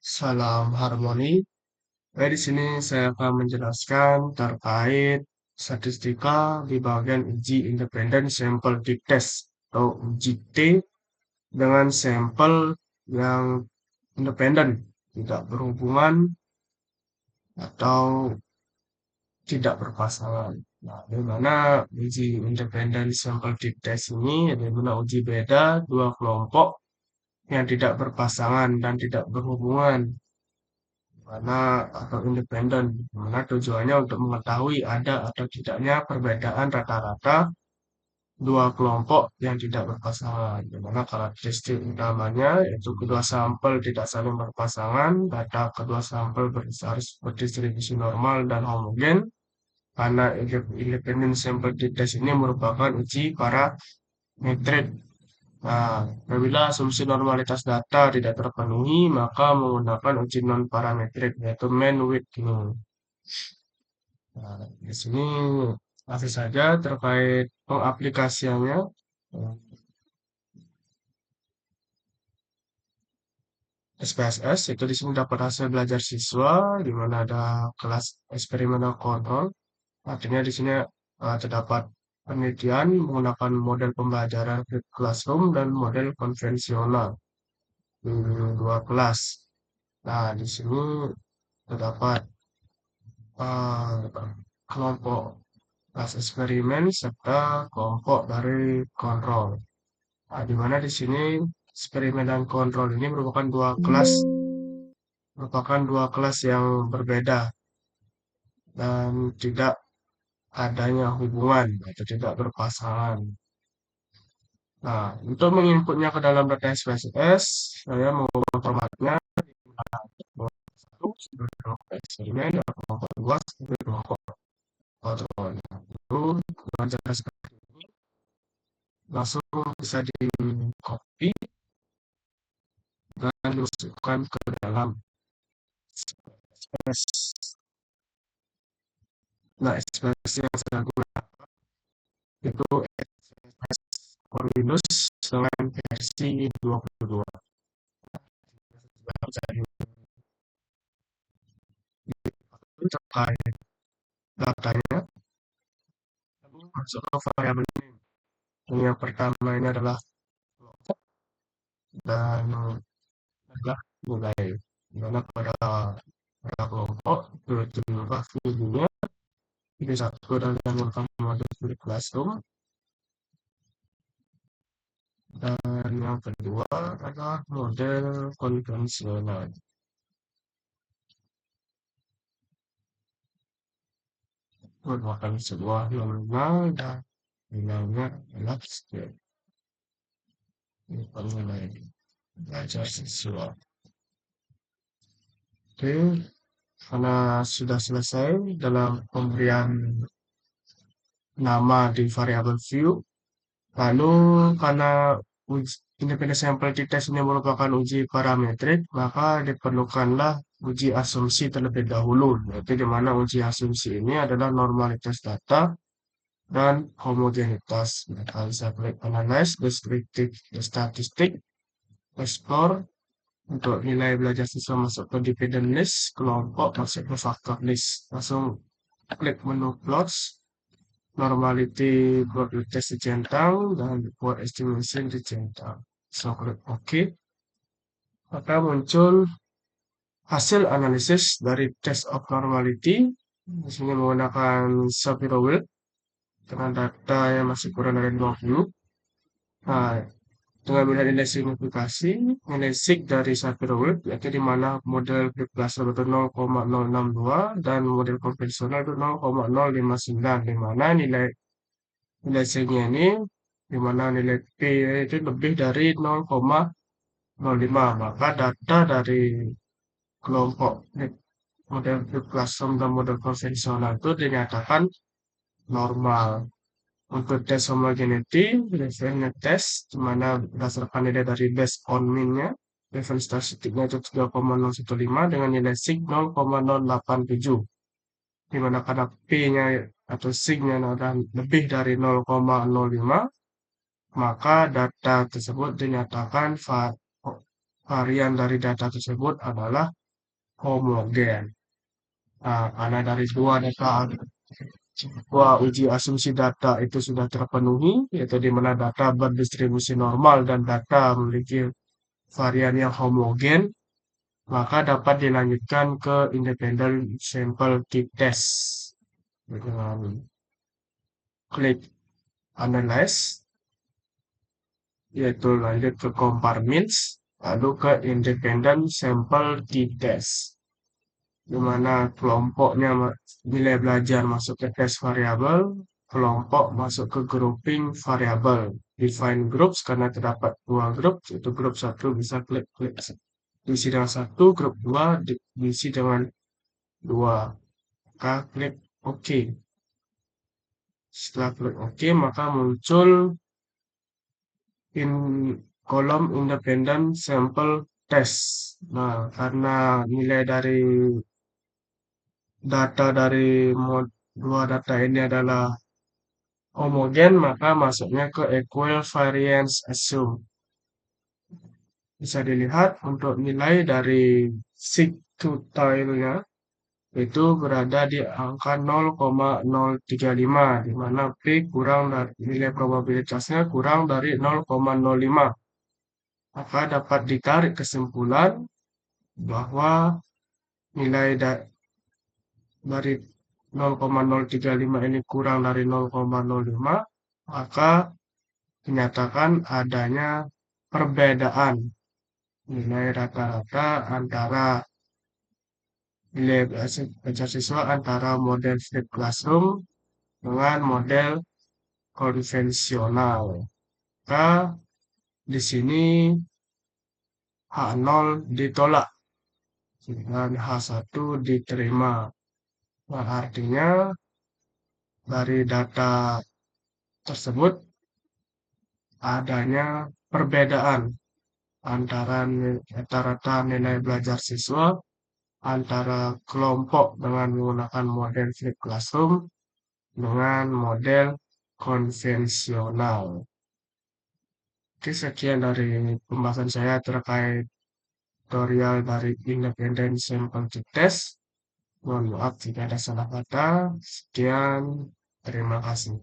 Salam harmoni. Di sini saya akan menjelaskan terkait statistika di bagian uji independen sampel deep test atau uji T dengan sampel yang independen, tidak berhubungan atau tidak berpasangan. Nah, di mana uji independen sampel deep test ini, di mana uji beda dua kelompok yang tidak berpasangan dan tidak berhubungan mana atau independen, mana tujuannya untuk mengetahui ada atau tidaknya perbedaan rata-rata dua kelompok yang tidak berpasangan. Di mana karakteristik utamanya yaitu kedua sampel tidak saling berpasangan, data kedua sampel harus berdistribusi normal dan homogen, karena independent sample test ini merupakan uji parametrik. Nah, apabila asumsi normalitas data tidak terpenuhi, maka menggunakan uji non-parametrik, yaitu mean width ini. Nah, di sini langsung saja terkait pengaplikasiannya. SPSS itu di sini dapat hasil belajar siswa, di mana ada kelas eksperimental kontrol. Artinya di sini terdapat penelitian menggunakan model pembelajaran flipped classroom dan model konvensional di dua kelas. Nah, di sini terdapat kelompok kelas eksperimen serta kelompok dari kontrol. Nah, di mana di sini eksperimen dan kontrol ini merupakan dua kelas yang berbeda dan tidak adanya hubungan atau tidak berpasangan. Nah, untuk menginputnya ke dalam data SPSS, saya mengubah formatnya kelompok satu sebagai kelompok eksperimen dan kelompok dua sebagai kelompok kontrol. Lalu dengan cara seperti ini langsung bisa di copy dan dimasukkan ke dalam SPS. Nah, SPS yang saya gunakan itu SPS for Windows dengan versi 22. Terkait datanya, masuk ke variabel ini. Yang pertama ini adalah kelompok dan adalah nilai. Dimana pada kelompok itu jumlah videonya ini satu dan yang menggunakan mode classroom, dan yang kedua adalah model konvensional. Merupakan sebuah normal dan nilainya adalah sekian. Ini penilai belajar siswa. Oke, karena sudah selesai dalam pemberian nama di variabel view, lalu karena independent sample test ini merupakan uji parametrik, maka diperlukanlah uji asumsi terlebih dahulu, yaitu di mana uji asumsi ini adalah normalitas data dan homogenitas. Maka bisa klik analyze, descriptive statistik, explore, untuk nilai belajar siswa masuk ke dependent list, kelompok masuk ke factor list. Langsung klik menu plots, normality probabilitas dicentang dan reward estimation dicentang. So klik OK. Maka muncul hasil analisis dari test of normality. Di sini menggunakan Shapiro-Wilk dengan data yang masih kurang dari 20. Nah, dengan melihat nilai signifikasi, nilai sig dari Shapiro-Wilk, yaitu di mana model Big Cluster itu 0,062 dan model konvensional itu 0,059, di mana nilai signya ini, di mana nilai P itu lebih dari 0,05, maka data dari kelompok model Big Cluster dan model konvensional itu dinyatakan normal. Untuk tes homogeneity, levelnya tes, di mana berdasarkan nilai dari based on mean-nya, level statistiknya itu 3,015 dengan nilai sig 0,087. Di mana karena P-nya atau sig-nya adalah lebih dari 0,05, maka data tersebut dinyatakan varian dari data tersebut adalah homogen. Nah, karena dari dua uji asumsi data itu sudah terpenuhi, yaitu di mana data berdistribusi normal dan data memiliki varian yang homogen, maka dapat dilanjutkan ke independent sample t-test dengan klik analyze, yaitu lanjut ke compare-means, lalu ke independent sample t-test, di mana kelompoknya nilai belajar masuk ke tes variabel, kelompok masuk ke grouping variabel. Define groups karena terdapat dua grup, yaitu grup satu bisa klik diisi dengan satu, grup dua diisi dengan dua. Maka klik OK. Setelah klik OK, maka muncul in kolom independent sample test. Nah, karena nilai dari data dari dua data ini adalah homogen, maka masuknya ke equivariance assume. Bisa dilihat untuk nilai dari sigtotalnya itu berada di angka 0,035, di mana P kurang dari nilai probabilitasnya kurang dari 0,05. Maka dapat ditarik kesimpulan bahwa nilai dari 0,035 ini kurang dari 0,05, maka dinyatakan adanya perbedaan nilai rata-rata antara nilai belajar siswa antara model flipped classroom dengan model konvensional. Maka di sini H0 ditolak dan H1 diterima. Nah, artinya dari data tersebut adanya perbedaan antara rata-rata nilai belajar siswa antara kelompok dengan menggunakan model flipped classroom dengan model konvensional. Oke, sekian dari pembahasan saya terkait tutorial dari independent sample test. Mohon maaf jika ada salah kata. Sekian, terima kasih.